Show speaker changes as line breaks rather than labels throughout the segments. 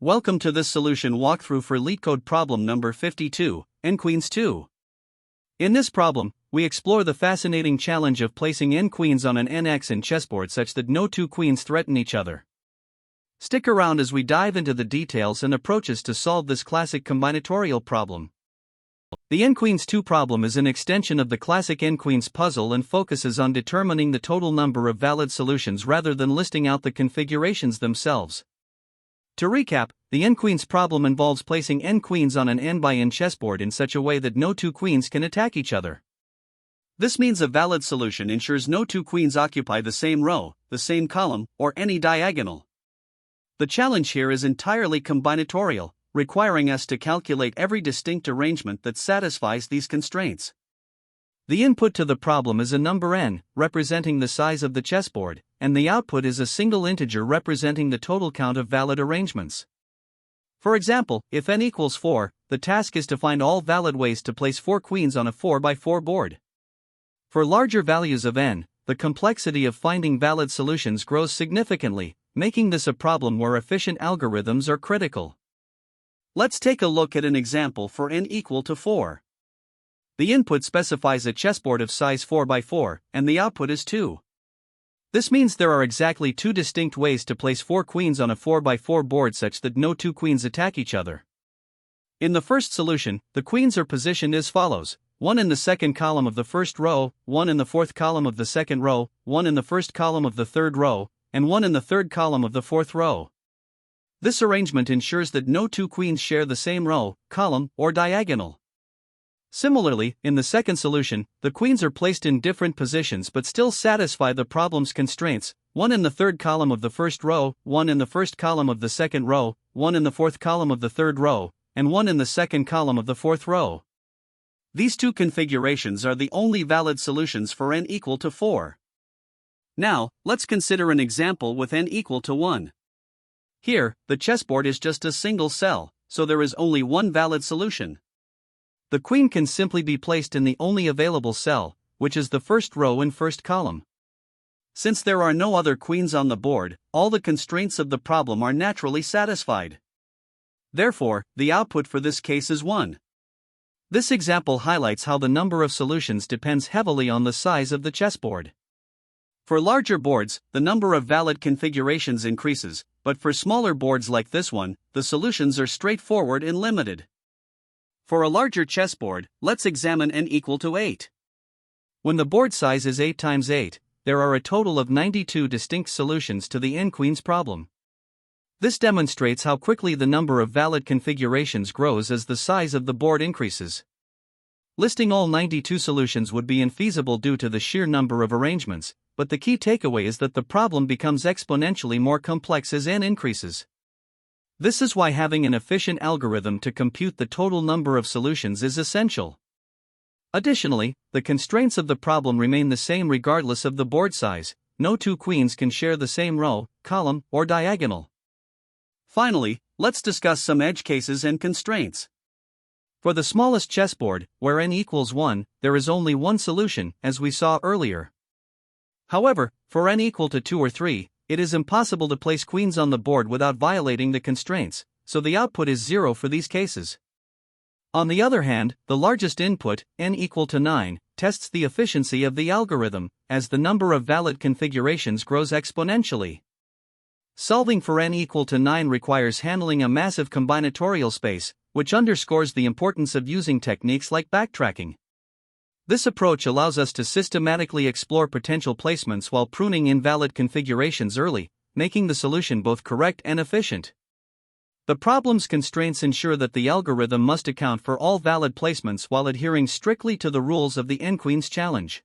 Welcome to this solution walkthrough for LeetCode problem number 52, n queens 2. In this problem, we explore the fascinating challenge of placing n queens on an nx in chessboard such that no two queens threaten each other. Stick around as we dive into the details and approaches to solve this classic combinatorial problem. The n queens 2 problem is an extension of the classic n queens puzzle and focuses on determining the total number of valid solutions rather than listing out the configurations themselves. To recap, the n queens problem involves placing n queens on an n by n chessboard in such a way that no two queens can attack each other. This means a valid solution ensures no two queens occupy the same row, the same column, or any diagonal. The challenge here is entirely combinatorial, requiring us to calculate every distinct arrangement that satisfies these constraints. The input to the problem is a number n, representing the size of the chessboard, and the output is a single integer representing the total count of valid arrangements. For example, if n equals 4, the task is to find all valid ways to place 4 queens on a 4x4 board. For larger values of n, the complexity of finding valid solutions grows significantly, making this a problem where efficient algorithms are critical. Let's take a look at an example for n equal to 4. The input specifies a chessboard of size 4x4, and the output is 2. This means there are exactly 2 distinct ways to place 4 queens on a 4x4 board such that no two queens attack each other. In the first solution, the queens are positioned as follows: 1 in the second column of the first row, 1 in the fourth column of the second row, 1 in the first column of the third row, and 1 in the third column of the fourth row. This arrangement ensures that no two queens share the same row, column, or diagonal. Similarly, in the second solution, the queens are placed in different positions but still satisfy the problem's constraints: 1 in the third column of the first row, 1 in the first column of the second row, 1 in the fourth column of the third row, and 1 in the second column of the fourth row. These two configurations are the only valid solutions for n equal to 4. Now, let's consider an example with n equal to 1. Here, the chessboard is just a single cell, so there is only one valid solution. The queen can simply be placed in the only available cell, which is the first row and first column. Since there are no other queens on the board, all the constraints of the problem are naturally satisfied. Therefore, the output for this case is 1. This example highlights how the number of solutions depends heavily on the size of the chessboard. For larger boards, the number of valid configurations increases, but for smaller boards like this one, the solutions are straightforward and limited. For a larger chessboard, let's examine n equal to 8. When the board size is 8 times 8, there are a total of 92 distinct solutions to the n queens problem. This demonstrates how quickly the number of valid configurations grows as the size of the board increases. Listing all 92 solutions would be infeasible due to the sheer number of arrangements, but the key takeaway is that the problem becomes exponentially more complex as n increases. This is why having an efficient algorithm to compute the total number of solutions is essential. Additionally, the constraints of the problem remain the same regardless of the board size. No two queens can share the same row, column, or diagonal. Finally, let's discuss some edge cases and constraints. For the smallest chessboard, where n equals 1, there is only one solution, as we saw earlier. However, for n equal to 2 or 3, it is impossible to place queens on the board without violating the constraints, so the output is 0 for these cases. On the other hand, the largest input, n equal to 9, tests the efficiency of the algorithm, as the number of valid configurations grows exponentially. Solving for n equal to 9 requires handling a massive combinatorial space, which underscores the importance of using techniques like backtracking. This approach allows us to systematically explore potential placements while pruning invalid configurations early, making the solution both correct and efficient. The problem's constraints ensure that the algorithm must account for all valid placements while adhering strictly to the rules of the n queens challenge.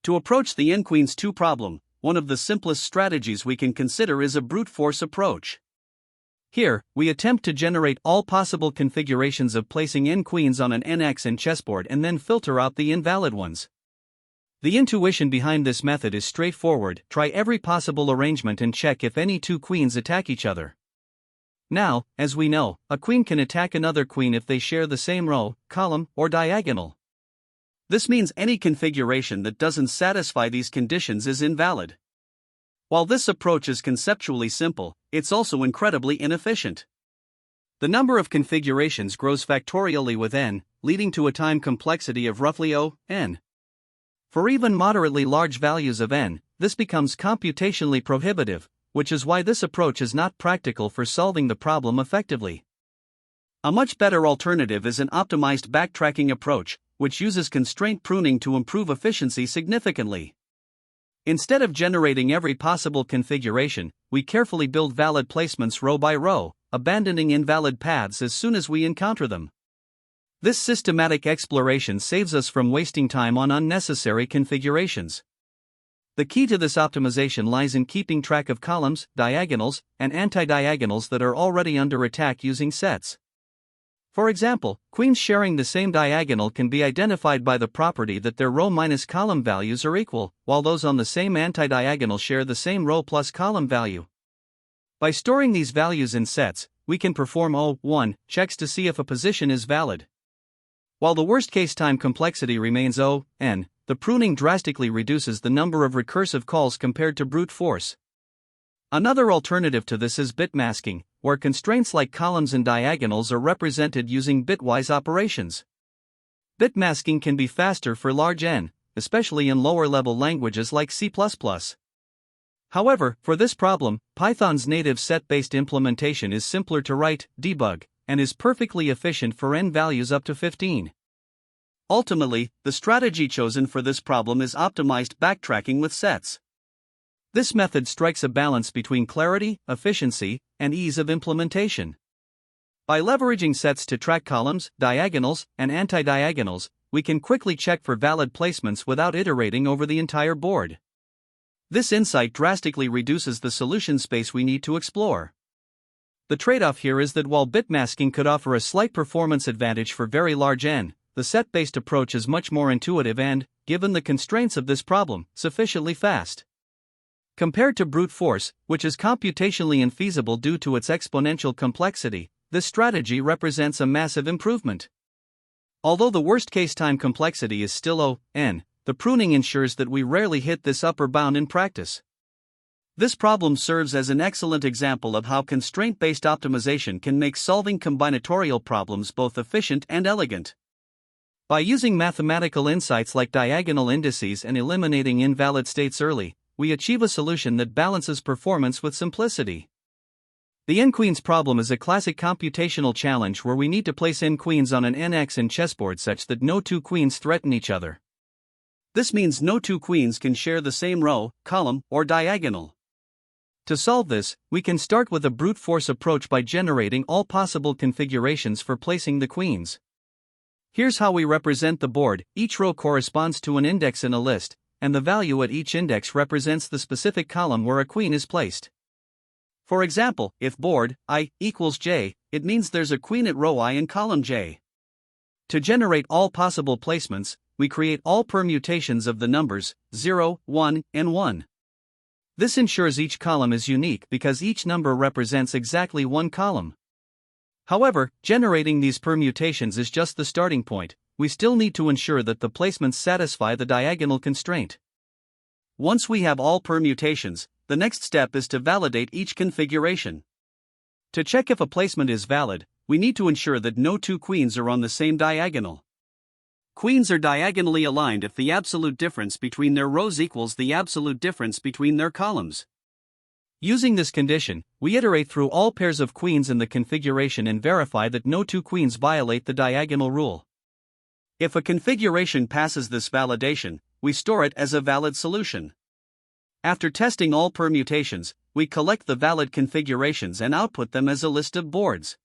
To approach the n queens 2 problem, one of the simplest strategies we can consider is a brute force approach. Here, we attempt to generate all possible configurations of placing n queens on an nx in chessboard and then filter out the invalid ones. The intuition behind this method is straightforward: try every possible arrangement and check if any two queens attack each other. Now, as we know, a queen can attack another queen if they share the same row, column, or diagonal. This means any configuration that doesn't satisfy these conditions is invalid. While this approach is conceptually simple, it's also incredibly inefficient. The number of configurations grows factorially with n, leading to a time complexity of roughly O(n). For even moderately large values of n, this becomes computationally prohibitive, which is why this approach is not practical for solving the problem effectively. A much better alternative is an optimized backtracking approach, which uses constraint pruning to improve efficiency significantly. Instead of generating every possible configuration, we carefully build valid placements row by row, abandoning invalid paths as soon as we encounter them. This systematic exploration saves us from wasting time on unnecessary configurations. The key to this optimization lies in keeping track of columns, diagonals, and anti-diagonals that are already under attack using sets. For example, queens sharing the same diagonal can be identified by the property that their row minus column values are equal, while those on the same anti-diagonal share the same row plus column value. By storing these values in sets, we can perform O(1) checks to see if a position is valid. While the worst-case time complexity remains O(n), the pruning drastically reduces the number of recursive calls compared to brute force. Another alternative to this is bit masking, where constraints like columns and diagonals are represented using bitwise operations. Bit masking can be faster for large n, especially in lower-level languages like C++. However, for this problem, Python's native set-based implementation is simpler to write, debug, and is perfectly efficient for n values up to 15. Ultimately, the strategy chosen for this problem is optimized backtracking with sets. This method strikes a balance between clarity, efficiency, and ease of implementation. By leveraging sets to track columns, diagonals, and anti-diagonals, we can quickly check for valid placements without iterating over the entire board. This insight drastically reduces the solution space we need to explore. The trade-off here is that while bit masking could offer a slight performance advantage for very large n, the set-based approach is much more intuitive and, given the constraints of this problem, sufficiently fast. Compared to brute force, which is computationally infeasible due to its exponential complexity, this strategy represents a massive improvement. Although the worst-case time complexity is still O(n), the pruning ensures that we rarely hit this upper bound in practice. This problem serves as an excellent example of how constraint-based optimization can make solving combinatorial problems both efficient and elegant. By using mathematical insights like diagonal indices and eliminating invalid states early, we achieve a solution that balances performance with simplicity. The n-queens problem is a classic computational challenge where we need to place n-queens on an n-axis chessboard such that no two queens threaten each other. This means no two queens can share the same row, column, or diagonal. To solve this, we can start with a brute force approach by generating all possible configurations for placing the queens. Here's how we represent the board: each row corresponds to an index in a list, and the value at each index represents the specific column where a queen is placed. For example, if board I equals j, it means there's a queen at row I in column j. To generate all possible placements, we create all permutations of the numbers 0, 1, and 1. This ensures each column is unique because each number represents exactly one column. However, generating these permutations is just the starting point. We still need to ensure that the placements satisfy the diagonal constraint. Once we have all permutations, the next step is to validate each configuration. To check if a placement is valid, we need to ensure that no two queens are on the same diagonal. Queens are diagonally aligned if the absolute difference between their rows equals the absolute difference between their columns. Using this condition, we iterate through all pairs of queens in the configuration and verify that no two queens violate the diagonal rule. If a configuration passes this validation, we store it as a valid solution. After testing all permutations, we collect the valid configurations and output them as a list of boards.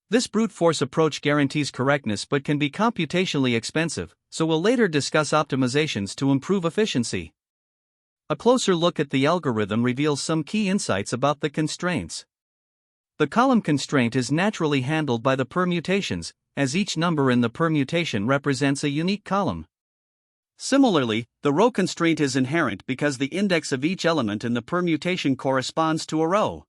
This brute force approach guarantees correctness but can be computationally expensive, so we'll later discuss optimizations to improve efficiency. A closer look at the algorithm reveals some key insights about the constraints. The column constraint is naturally handled by the permutations, as each number in the permutation represents a unique column. Similarly, the row constraint is inherent because the index of each element in the permutation corresponds to a row.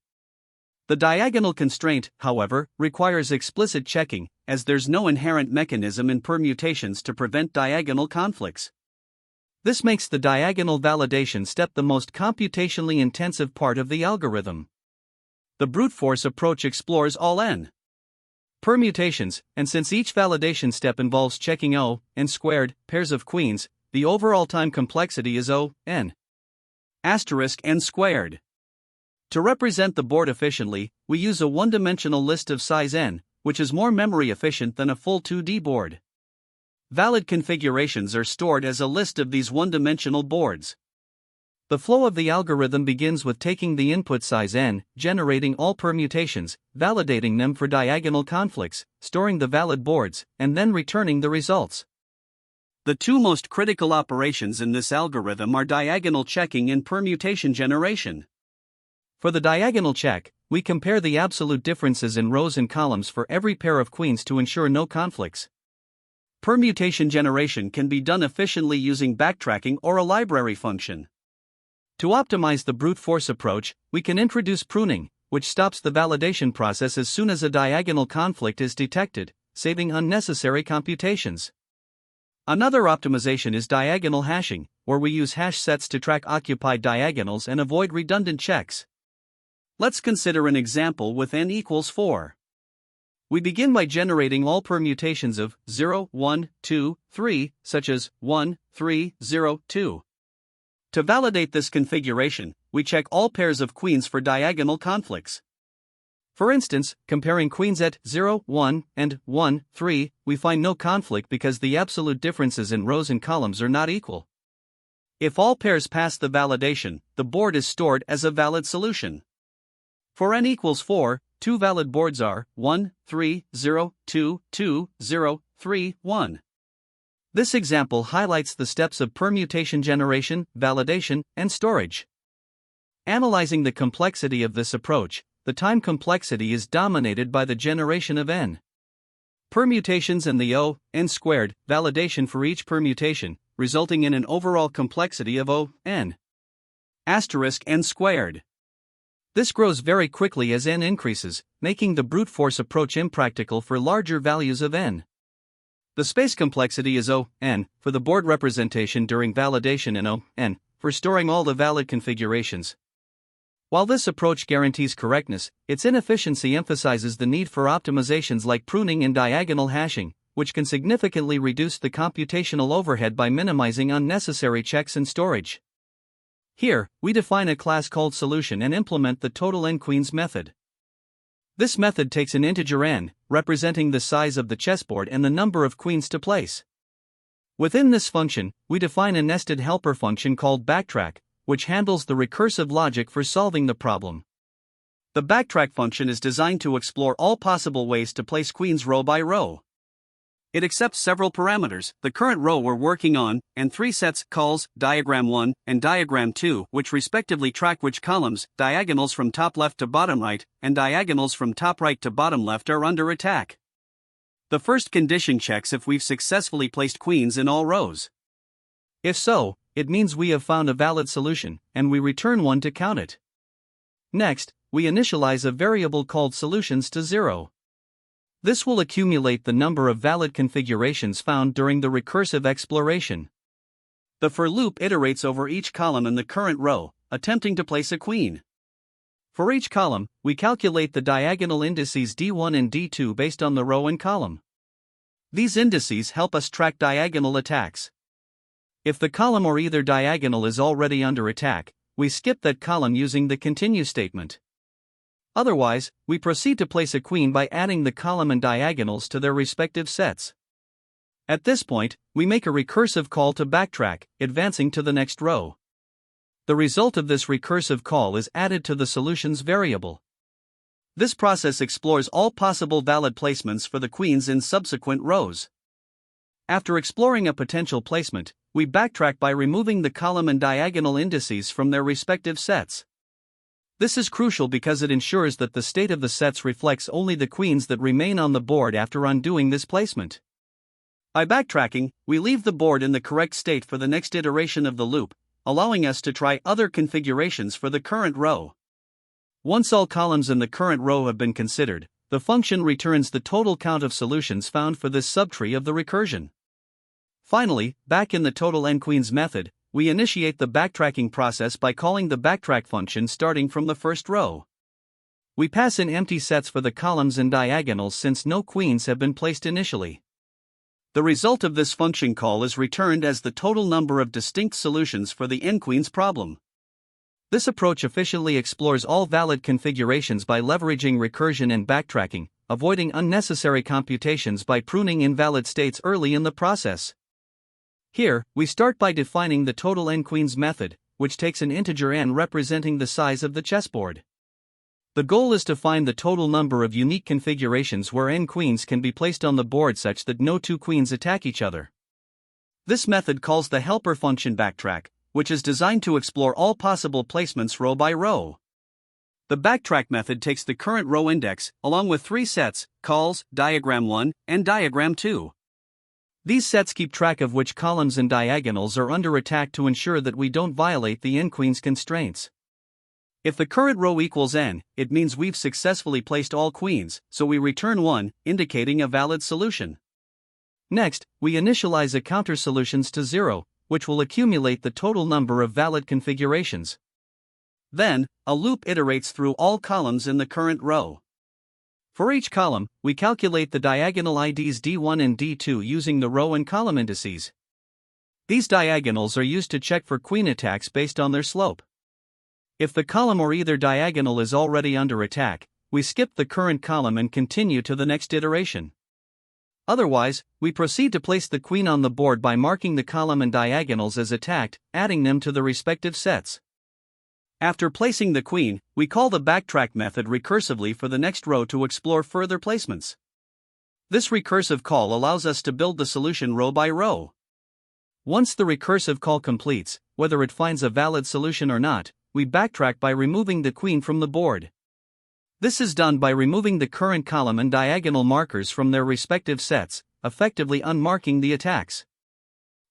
The diagonal constraint, however, requires explicit checking, as there's no inherent mechanism in permutations to prevent diagonal conflicts. This makes the diagonal validation step the most computationally intensive part of the algorithm. The brute force approach explores all n permutations, and since each validation step involves checking n squared pairs of queens, the overall time complexity is n squared. To represent the board efficiently, we use a one-dimensional list of size n, which is more memory efficient than a full 2D board. Valid configurations are stored as a list of these one-dimensional boards. The flow of the algorithm begins with taking the input size n, generating all permutations, validating them for diagonal conflicts, storing the valid boards, and then returning the results. The two most critical operations in this algorithm are diagonal checking and permutation generation. For the diagonal check, we compare the absolute differences in rows and columns for every pair of queens to ensure no conflicts. Permutation generation can be done efficiently using backtracking or a library function. To optimize the brute force approach, we can introduce pruning, which stops the validation process as soon as a diagonal conflict is detected, saving unnecessary computations. Another optimization is diagonal hashing, where we use hash sets to track occupied diagonals and avoid redundant checks. Let's consider an example with n equals 4. We begin by generating all permutations of 0, 1, 2, 3, such as 1, 3, 0, 2. To validate this configuration, we check all pairs of queens for diagonal conflicts. For instance, comparing queens at 0, 1, and 1, 3, we find no conflict because the absolute differences in rows and columns are not equal. If all pairs pass the validation, the board is stored as a valid solution. For n equals 4, two valid boards are 1, 3, 0, 2, 2, 0, 3, 1. This example highlights the steps of permutation generation, validation, and storage. Analyzing the complexity of this approach, the time complexity is dominated by the generation of n permutations and the n squared validation for each permutation, resulting in an overall complexity of n squared. This grows very quickly as n increases, making the brute force approach impractical for larger values of n. The space complexity is n for the board representation during validation and n for storing all the valid configurations. While this approach guarantees correctness, its inefficiency emphasizes the need for optimizations like pruning and diagonal hashing, which can significantly reduce the computational overhead by minimizing unnecessary checks and storage. Here, we define a class called solution and implement the total n queens method. This method takes an integer n, representing the size of the chessboard and the number of queens to place. Within this function, we define a nested helper function called backtrack, which handles the recursive logic for solving the problem. The backtrack function is designed to explore all possible ways to place queens row by row. It accepts several parameters, the current row we're working on, and three sets calls, diagram 1 and diagram 2, which respectively track which columns, diagonals from top left to bottom right, and diagonals from top right to bottom left are under attack. The first condition checks if we've successfully placed queens in all rows. If so, it means we have found a valid solution, and we return 1 to count it. Next, we initialize a variable called solutions to 0. This will accumulate the number of valid configurations found during the recursive exploration. The for loop iterates over each column in the current row, attempting to place a queen. For each column, we calculate the diagonal indices d1 and d2 based on the row and column. These indices help us track diagonal attacks. If the column or either diagonal is already under attack, we skip that column using the continue statement. Otherwise, we proceed to place a queen by adding the column and diagonals to their respective sets. At this point, we make a recursive call to backtrack, advancing to the next row. The result of this recursive call is added to the solutions variable. This process explores all possible valid placements for the queens in subsequent rows. After exploring a potential placement, we backtrack by removing the column and diagonal indices from their respective sets. This is crucial because it ensures that the state of the sets reflects only the queens that remain on the board after undoing this placement. By backtracking, we leave the board in the correct state for the next iteration of the loop, allowing us to try other configurations for the current row. Once all columns in the current row have been considered, the function returns the total count of solutions found for this subtree of the recursion. Finally, back in the total n queens method, we initiate the backtracking process by calling the backtrack function starting from the first row. We pass in empty sets for the columns and diagonals since no queens have been placed initially. The result of this function call is returned as the total number of distinct solutions for the n-queens problem. This approach efficiently explores all valid configurations by leveraging recursion and backtracking, avoiding unnecessary computations by pruning invalid states early in the process. Here, we start by defining the total n-queens method, which takes an integer n representing the size of the chessboard. The goal is to find the total number of unique configurations where n queens can be placed on the board such that no two queens attack each other. This method calls the helper function backtrack, which is designed to explore all possible placements row by row. The backtrack method takes the current row index, along with three sets, calls, diagram 1, and diagram 2. These sets keep track of which columns and diagonals are under attack to ensure that we don't violate the n-queens constraints. If the current row equals n, it means we've successfully placed all queens, so we return 1, indicating a valid solution. Next, we initialize a counter solutions to 0, which will accumulate the total number of valid configurations. Then, a loop iterates through all columns in the current row. For each column, we calculate the diagonal IDs D1 and D2 using the row and column indices. These diagonals are used to check for queen attacks based on their slope. If the column or either diagonal is already under attack, we skip the current column and continue to the next iteration. Otherwise, we proceed to place the queen on the board by marking the column and diagonals as attacked, adding them to the respective sets. After placing the queen, we call the backtrack method recursively for the next row to explore further placements. This recursive call allows us to build the solution row by row. Once the recursive call completes, whether it finds a valid solution or not, we backtrack by removing the queen from the board. This is done by removing the current column and diagonal markers from their respective sets, effectively unmarking the attacks.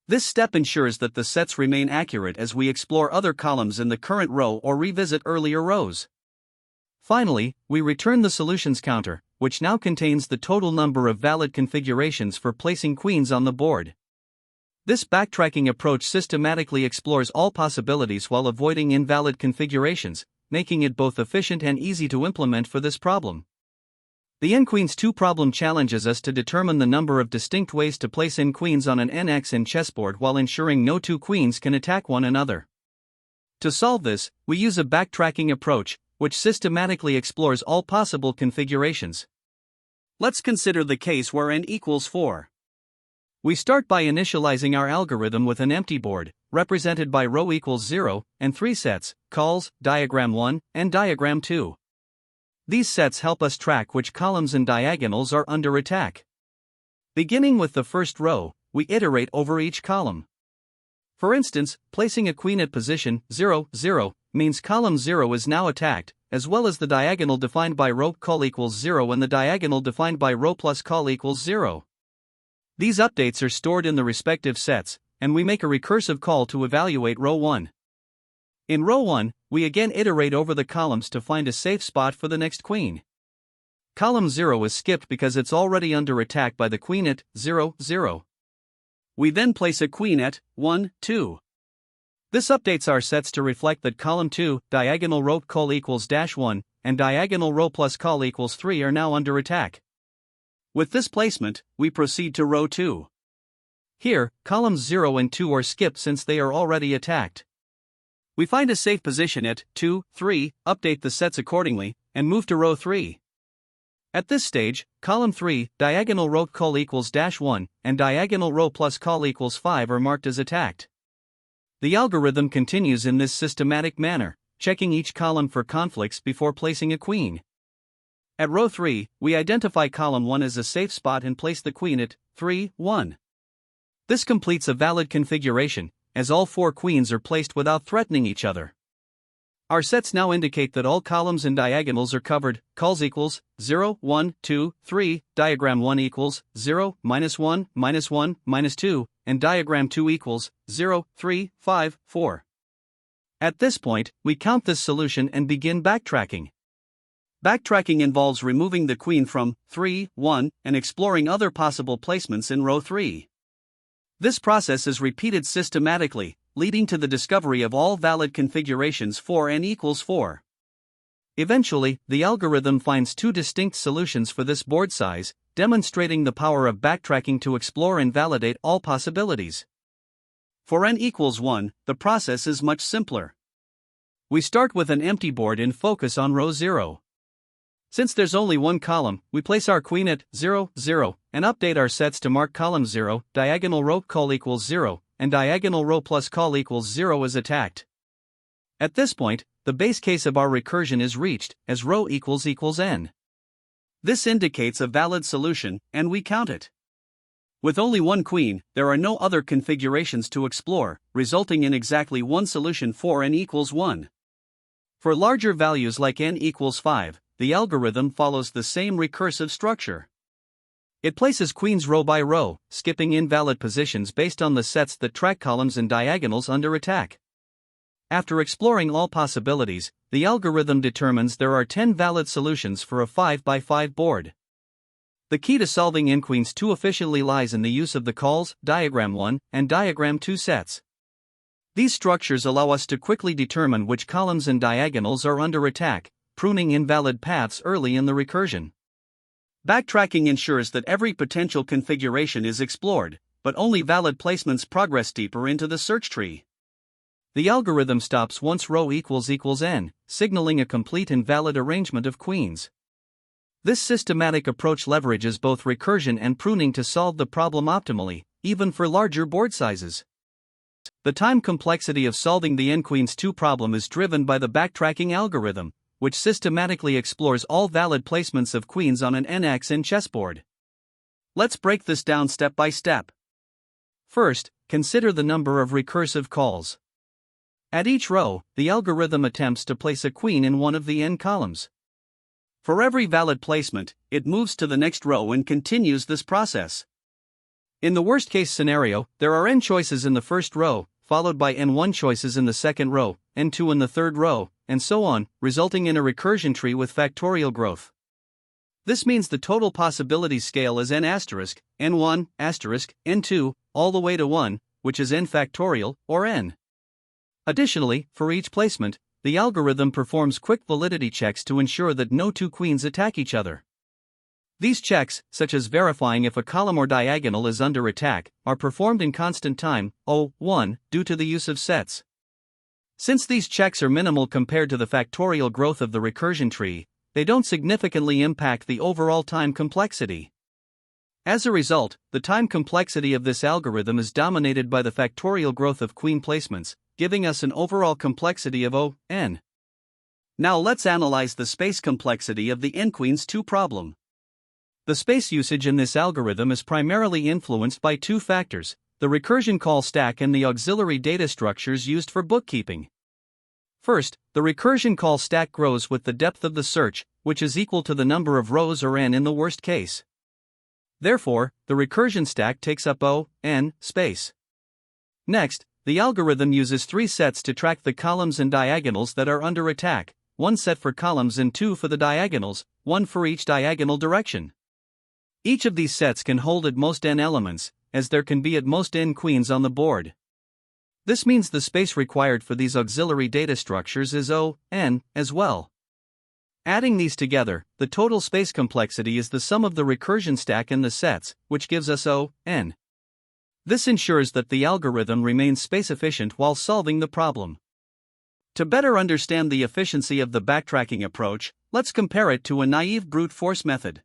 This step ensures that the sets remain accurate as we explore other columns in the current row or revisit earlier rows. Finally, we return the solutions counter, which now contains the total number of valid configurations for placing queens on the board. This backtracking approach systematically explores all possibilities while avoiding invalid configurations, making it both efficient and easy to implement for this problem. The n-queens 2 problem challenges us to determine the number of distinct ways to place n-queens on an nxn chessboard while ensuring no two queens can attack one another. To solve this, we use a backtracking approach, which systematically explores all possible configurations. Let's consider the case where n equals 4. We start by initializing our algorithm with an empty board, represented by row equals 0, and 3 sets, calls, diagram 1, and diagram 2. These sets help us track which columns and diagonals are under attack. Beginning with the first row, we iterate over each column. For instance, placing a queen at position 0, 0, means column 0 is now attacked, as well as the diagonal defined by row call equals 0 and the diagonal defined by row plus call equals 0. These updates are stored in the respective sets, and we make a recursive call to evaluate row 1. In row 1, we again iterate over the columns to find a safe spot for the next queen. Column 0 is skipped because it's already under attack by the queen at 0, 0. We then place a queen at 1, 2. This updates our sets to reflect that column 2, diagonal row call equals -1, and diagonal row plus call equals 3 are now under attack. With this placement, we proceed to row 2. Here, columns 0 and 2 are skipped since they are already attacked. We find a safe position at 2, 3, update the sets accordingly, and move to row 3. At this stage, column 3, diagonal row call equals -1, and diagonal row plus call equals 5 are marked as attacked. The algorithm continues in this systematic manner, checking each column for conflicts before placing a queen. At row 3, we identify column 1 as a safe spot and place the queen at 3, 1. This completes a valid configuration, as all 4 queens are placed without threatening each other. Our sets now indicate that all columns and diagonals are covered, calls equals 0, 1, 2, 3, diagram 1 equals 0, -1, -1, -2, and diagram 2 equals 0, 3, 5, 4. At this point, we count this solution and begin backtracking. Backtracking involves removing the queen from 3, 1, and exploring other possible placements in row 3. This process is repeated systematically, leading to the discovery of all valid configurations for n equals 4. Eventually, the algorithm finds two distinct solutions for this board size, demonstrating the power of backtracking to explore and validate all possibilities. For n equals 1, the process is much simpler. We start with an empty board and focus on row 0. Since there's only one column, we place our queen at 0, 0, and update our sets to mark column 0, diagonal row call equals 0, and diagonal row plus call equals 0 is attacked. At this point, the base case of our recursion is reached, as row equals n. This indicates a valid solution, and we count it. With only one queen, there are no other configurations to explore, resulting in exactly one solution for n equals 1. For larger values like n equals 5, the algorithm follows the same recursive structure. It places queens row by row, skipping invalid positions based on the sets that track columns and diagonals under attack. After exploring all possibilities, the algorithm determines there are 10 valid solutions for a 5x5 board. The key to solving n queens 2 efficiently lies in the use of the calls, diagram 1, and diagram 2 sets. These structures allow us to quickly determine which columns and diagonals are under attack, pruning invalid paths early in the recursion. Backtracking ensures that every potential configuration is explored, but only valid placements progress deeper into the search tree. The algorithm stops once row equals n, signaling a complete and valid arrangement of queens. This systematic approach leverages both recursion and pruning to solve the problem optimally, even for larger board sizes. The time complexity of solving the n queens 2 problem is driven by the backtracking algorithm, which systematically explores all valid placements of queens on an n-axis chessboard. Let's break this down step by step. First, consider the number of recursive calls. At each row, the algorithm attempts to place a queen in one of the n columns. For every valid placement, it moves to the next row and continues this process. In the worst-case scenario, there are n choices in the first row, followed by n1 choices in the second row, n2 in the third row, and so on, resulting in a recursion tree with factorial growth. This means the total possibility scale is n asterisk, n1, asterisk, n2, all the way to 1, which is n factorial, or n. Additionally, for each placement, the algorithm performs quick validity checks to ensure that no two queens attack each other. These checks, such as verifying if a column or diagonal is under attack, are performed in constant time, O1, due to the use of sets. Since these checks are minimal compared to the factorial growth of the recursion tree, they don't significantly impact the overall time complexity. As a result, the time complexity of this algorithm is dominated by the factorial growth of queen placements, giving us an overall complexity of O(n). Now let's analyze the space complexity of the n queens 2 problem. The space usage in this algorithm is primarily influenced by two factors: the recursion call stack and the auxiliary data structures used for bookkeeping. First, the recursion call stack grows with the depth of the search, which is equal to the number of rows or n in the worst case. Therefore, the recursion stack takes up O(n) space. Next, the algorithm uses 3 sets to track the columns and diagonals that are under attack, 1 set for columns and 2 for the diagonals, 1 for each diagonal direction. Each of these sets can hold at most n elements, as there can be at most n queens on the board. This means the space required for these auxiliary data structures is O(n) as well. Adding these together, the total space complexity is the sum of the recursion stack and the sets, which gives us O(n). This ensures that the algorithm remains space efficient while solving the problem. To better understand the efficiency of the backtracking approach, let's compare it to a naive brute force method.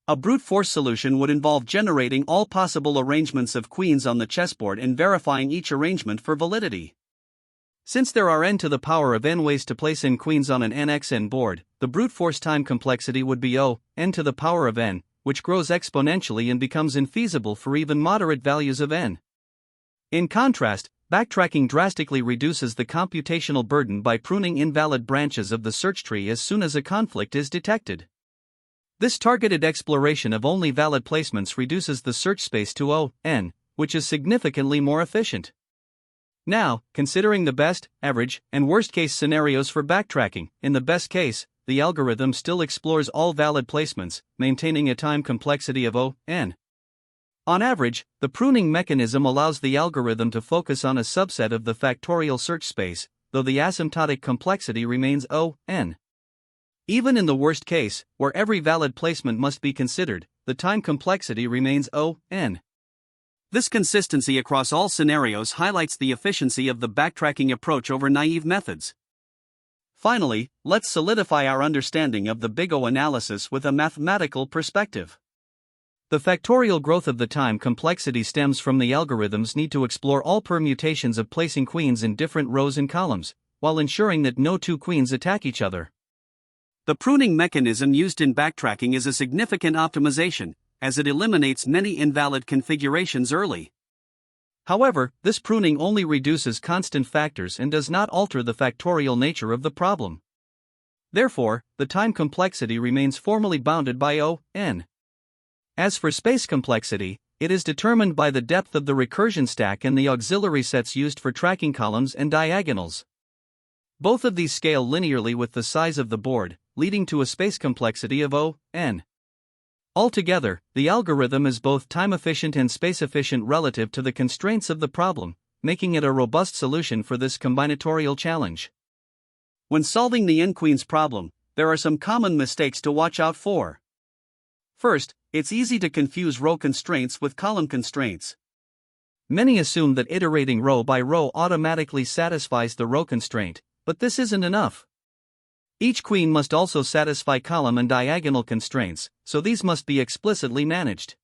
A brute force solution would involve generating all possible arrangements of queens on the chessboard and verifying each arrangement for validity. Since there are n to the power of n ways to place n queens on an n(x)n board, the brute force time complexity would be O(n) to the power of n, which grows exponentially and becomes infeasible for even moderate values of n. In contrast, backtracking drastically reduces the computational burden by pruning invalid branches of the search tree as soon as a conflict is detected. This targeted exploration of only valid placements reduces the search space to O(n), which is significantly more efficient. Now, considering the best, average, and worst-case scenarios for backtracking, in the best case, the algorithm still explores all valid placements, maintaining a time complexity of O(n). On average, the pruning mechanism allows the algorithm to focus on a subset of the factorial search space, though the asymptotic complexity remains O(n). Even in the worst case, where every valid placement must be considered, the time complexity remains O(n). This consistency across all scenarios highlights the efficiency of the backtracking approach over naive methods. Finally, let's solidify our understanding of the big O analysis with a mathematical perspective. The factorial growth of the time complexity stems from the algorithm's need to explore all permutations of placing queens in different rows and columns, while ensuring that no two queens attack each other. The pruning mechanism used in backtracking is a significant optimization, as it eliminates many invalid configurations early. However, this pruning only reduces constant factors and does not alter the factorial nature of the problem. Therefore, the time complexity remains formally bounded by O(n). As for space complexity, it is determined by the depth of the recursion stack and the auxiliary sets used for tracking columns and diagonals. Both of these scale linearly with the size of the board, leading to a space complexity of O(n). Altogether, the algorithm is both time-efficient and space-efficient relative to the constraints of the problem, making it a robust solution for this combinatorial challenge. When solving the n-queens problem, there are some common mistakes to watch out for. First, it's easy to confuse row constraints with column constraints. Many assume that iterating row by row automatically satisfies the row constraint, but this isn't enough. Each queen must also satisfy column and diagonal constraints, so these must be explicitly managed.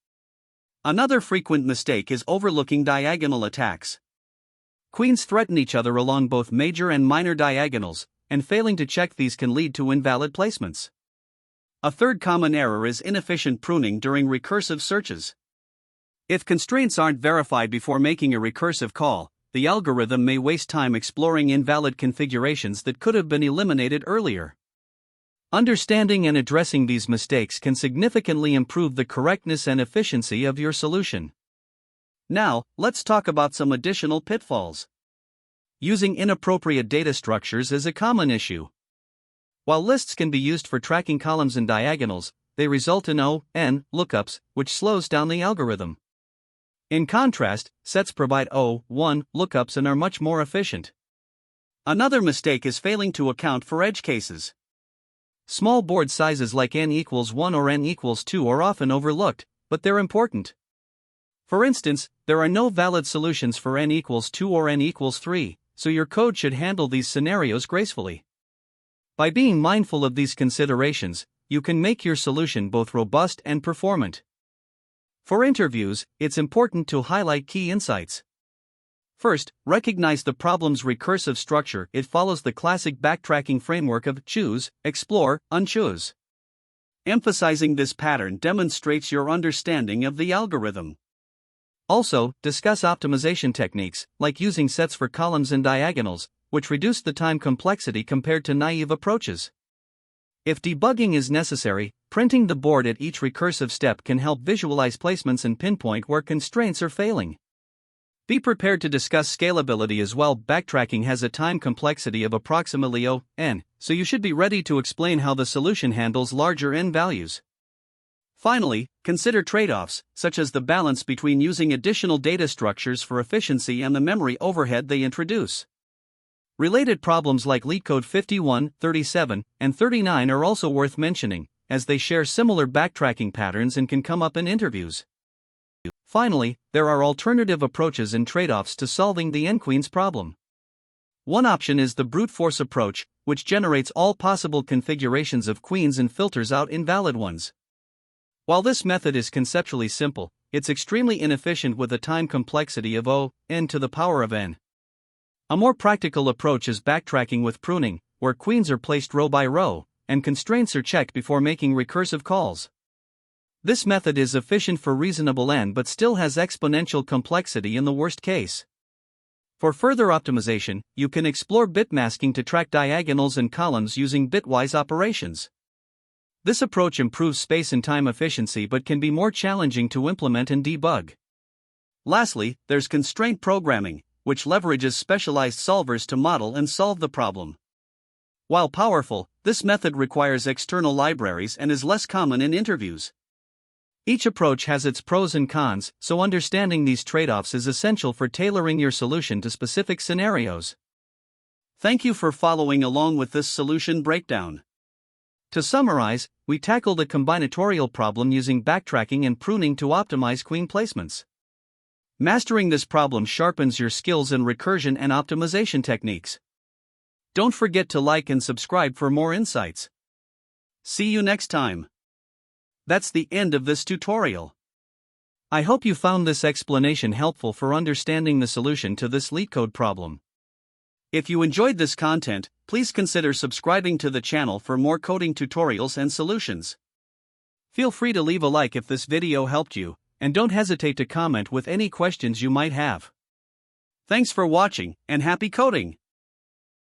Another frequent mistake is overlooking diagonal attacks. Queens threaten each other along both major and minor diagonals, and failing to check these can lead to invalid placements. A third common error is inefficient pruning during recursive searches. If constraints aren't verified before making a recursive call, the algorithm may waste time exploring invalid configurations that could have been eliminated earlier. Understanding and addressing these mistakes can significantly improve the correctness and efficiency of your solution. Now, let's talk about some additional pitfalls. Using inappropriate data structures is a common issue. While lists can be used for tracking columns and diagonals, they result in O(n) lookups, which slows down the algorithm. In contrast, sets provide O(1) lookups and are much more efficient. Another mistake is failing to account for edge cases. Small board sizes like n=1 or n=2 are often overlooked, but they're important. For instance, there are no valid solutions for n=2 or n=3, so your code should handle these scenarios gracefully. By being mindful of these considerations, you can make your solution both robust and performant. For interviews, it's important to highlight key insights. First, recognize the problem's recursive structure. It follows the classic backtracking framework of choose, explore, unchoose. Emphasizing this pattern demonstrates your understanding of the algorithm. Also, discuss optimization techniques, like using sets for columns and diagonals, which reduce the time complexity compared to naive approaches. If debugging is necessary, printing the board at each recursive step can help visualize placements and pinpoint where constraints are failing. Be prepared to discuss scalability as well. Backtracking has a time complexity of approximately O(n), so you should be ready to explain how the solution handles larger n values. Finally, consider trade-offs, such as the balance between using additional data structures for efficiency and the memory overhead they introduce. Related problems like LeetCode 51, 37, and 39 are also worth mentioning, as they share similar backtracking patterns and can come up in interviews. Finally, there are alternative approaches and trade-offs to solving the n-queens problem. One option is the brute force approach, which generates all possible configurations of queens and filters out invalid ones. While this method is conceptually simple, it's extremely inefficient with a time complexity of O(n) to the power of n. A more practical approach is backtracking with pruning, where queens are placed row by row, and constraints are checked before making recursive calls. This method is efficient for reasonable n but still has exponential complexity in the worst case. For further optimization, you can explore bit masking to track diagonals and columns using bitwise operations. This approach improves space and time efficiency but can be more challenging to implement and debug. Lastly, there's constraint programming, which leverages specialized solvers to model and solve the problem. While powerful, this method requires external libraries and is less common in interviews. Each approach has its pros and cons, so understanding these trade-offs is essential for tailoring your solution to specific scenarios. Thank you for following along with this solution breakdown. To summarize, we tackled a combinatorial problem using backtracking and pruning to optimize queen placements. Mastering this problem sharpens your skills in recursion and optimization techniques. Don't forget to like and subscribe for more insights. See you next time. That's the end of this tutorial. I hope you found this explanation helpful for understanding the solution to this LeetCode problem. If you enjoyed this content, please consider subscribing to the channel for more coding tutorials and solutions. Feel free to leave a like if this video helped you, and don't hesitate to comment with any questions you might have. Thanks for watching, and happy coding!